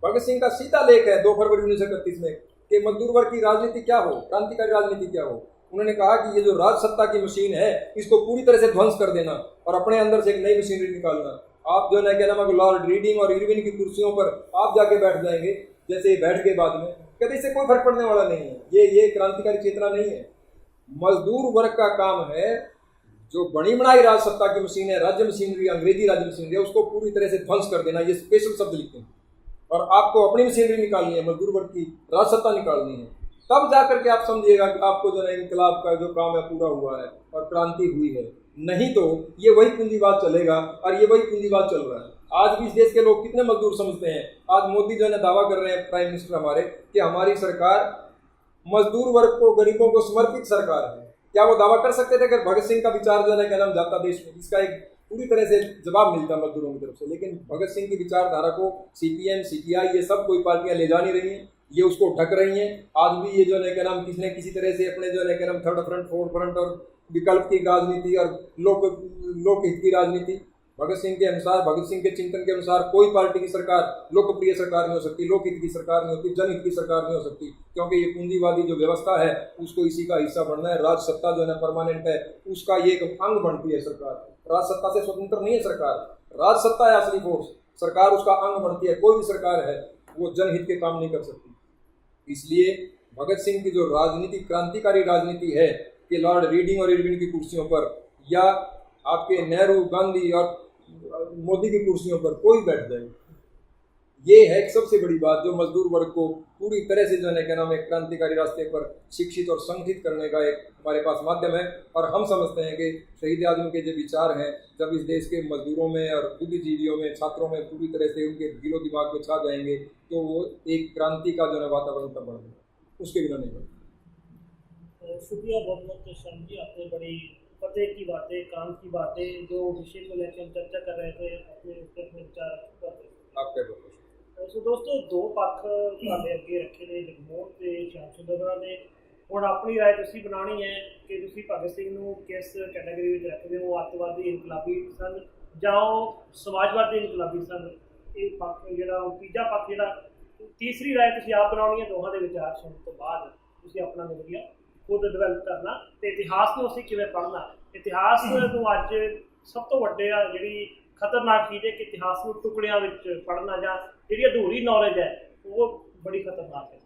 भगत सिंह का सीधा लेख है 2 फरवरी 1931 में कि मजदूर वर्ग की राजनीति क्या हो, क्रांतिकारी राजनीति क्या हो। उन्होंने कहा कि ये जो राजसत्ता की मशीन है इसको पूरी तरह से ध्वंस कर देना और अपने अंदर से एक नई मशीनरी निकालना। आप जो है क्या नाम लॉर्ड रीडिंग और इरविन की कुर्सियों पर आप जाके बैठ जाएंगे, जैसे बैठ के बाद में कहते इससे कोई फर्क पड़ने वाला नहीं है। ये क्रांतिकारी चेतना नहीं है। मजदूर वर्ग का काम है जो बनी बनाई राजसत्ता की मशीन है, राज्य मशीनरी, अंग्रेजी राज्य मशीनरी है, उसको पूरी तरह से ध्वंस कर देना। ये स्पेशल शब्द लिखते हैं। और आपको अपनी मशीनरी निकालनी है, मजदूर वर्ग की राजसत्ता निकालनी है, तब जाकर के आप समझिएगा कि आपको जो है इनकलाब का जो काम है पूरा हुआ है और क्रांति हुई है। नहीं तो ये वही पूंजीवाद चलेगा और ये वही पूंजीवाद चल रहा है। आज भी इस देश के लोग कितने मजदूर समझते हैं। आज मोदी जो है दावा कर रहे हैं, प्राइम मिनिस्टर हमारे, कि हमारी सरकार मजदूर वर्ग को, गरीबों को समर्पित सरकार है। क्या वो दावा कर सकते थे अगर भगत सिंह का विचार जो है क्या नाम जाता देश में? इसका एक पूरी तरह से जवाब मिलता मजदूरों की तरफ से। लेकिन भगत सिंह की विचारधारा को सीपीएम, सीपीआई, ये सब कोई पार्टियां ले जा नहीं रही हैं, ये उसको ढक रही हैं। आज भी ये जो है क्या नाम किसी न किसी तरह से अपने जो है क्या नाम थर्ड फ्रंट, फोर्थ फ्रंट और विकल्प की राजनीति और लोकहित की राजनीति। भगत सिंह के अनुसार, भगत सिंह के चिंतन के अनुसार कोई पार्टी की सरकार लोकप्रिय सरकार नहीं हो सकती, लोकहित की सरकार नहीं होती, जनहित की सरकार नहीं हो सकती, क्योंकि ये पूंजीवादी जो व्यवस्था है उसको इसी का हिस्सा बनना है। राजसत्ता जो है ना परमानेंट है, उसका ये एक अंग बनती है सरकार। राजसत्ता से स्वतंत्र नहीं है सरकार, राजसत्ता है असली फोर्स, सरकार उसका अंग बनती है। कोई भी सरकार है वो जनहित के काम नहीं कर सकती। इसलिए भगत सिंह की जो राजनीति, क्रांतिकारी राजनीति है कि लॉर्ड रीडिंग और इरविन की कुर्सियों पर या आपके नेहरू, गांधी और मोदी की कुर्सियों पर कोई बैठ जाए, ये है एक सबसे बड़ी बात जो मजदूर वर्ग को पूरी तरह से जो है क्या नाम एक क्रांतिकारी रास्ते पर शिक्षित और संगठित करने का एक हमारे पास माध्यम है। और हम समझते हैं कि शहीद आजम के जो विचार हैं जब इस देश के मजदूरों में और बुद्धिजीवियों में, छात्रों में पूरी तरह से उनके दिलो दिमाग में छा जाएंगे तो वो एक क्रांति का जो है वातावरण तब बढ़ेगा, उसके बिना नहीं बढ़ेगा। शुक्रिया बहुत बहुत श्याम जी, आपने बड़ी फतेह की बातें, काम की बातें, जो विषय को लेकर हम चर्चा कर रहे थे, अपने विचार आपका बहुत सो दोस्तों, 2 पक्ष ਤੁਹਾਡੇ ਅੱਗੇ ਰੱਖੇ ਨੇ ਜਗਮੋਹਨ ਤੇ ਸ਼ਾਮ ਸੁੰਦਰ ਨੇ। ਹੁਣ ਆਪਣੀ ਰਾਏ ਤੁਸੀਂ ਬਣਾਉਣੀ ਹੈ ਕਿ ਤੁਸੀਂ ਭਗਤ ਸਿੰਘ ਨੂੰ ਕਿਸ ਕੈਟਾਗਰੀ ਵਿੱਚ ਰੱਖਦੇ ਹੋ, ਅੱਤਵਾਦੀ ਇਨਕਲਾਬੀ ਸਨ ਜਾਂ ਉਹ ਸਮਾਜਵਾਦੀ ਇਨਕਲਾਬੀ ਸਨ। ਇਹ ਪੱਖ ਜਿਹੜਾ ਤੀਜਾ ਪੱਖ ਜਿਹੜਾ ਤੀਸਰੀ ਰਾਏ ਤੁਸੀਂ ਆਪ ਬਣਾਉਣੀ ਹੈ। ਦੋਹਾਂ ਦੇ ਵਿਚਾਰ ਸੁਣਨ ਤੋਂ ਬਾਅਦ ਤੁਸੀਂ ਆਪਣਾ ਨਜ਼ਰੀਆ खुद डिवेलप करना तो इतिहास में उसे किवें पढ़ना। इतिहास को अज सब तो वड्डे जी खतरनाक चीज़ है कि इतिहास को टुकड़ियां विच पढ़ना या जी अधूरी नॉलेज है वो बड़ी खतरनाक है।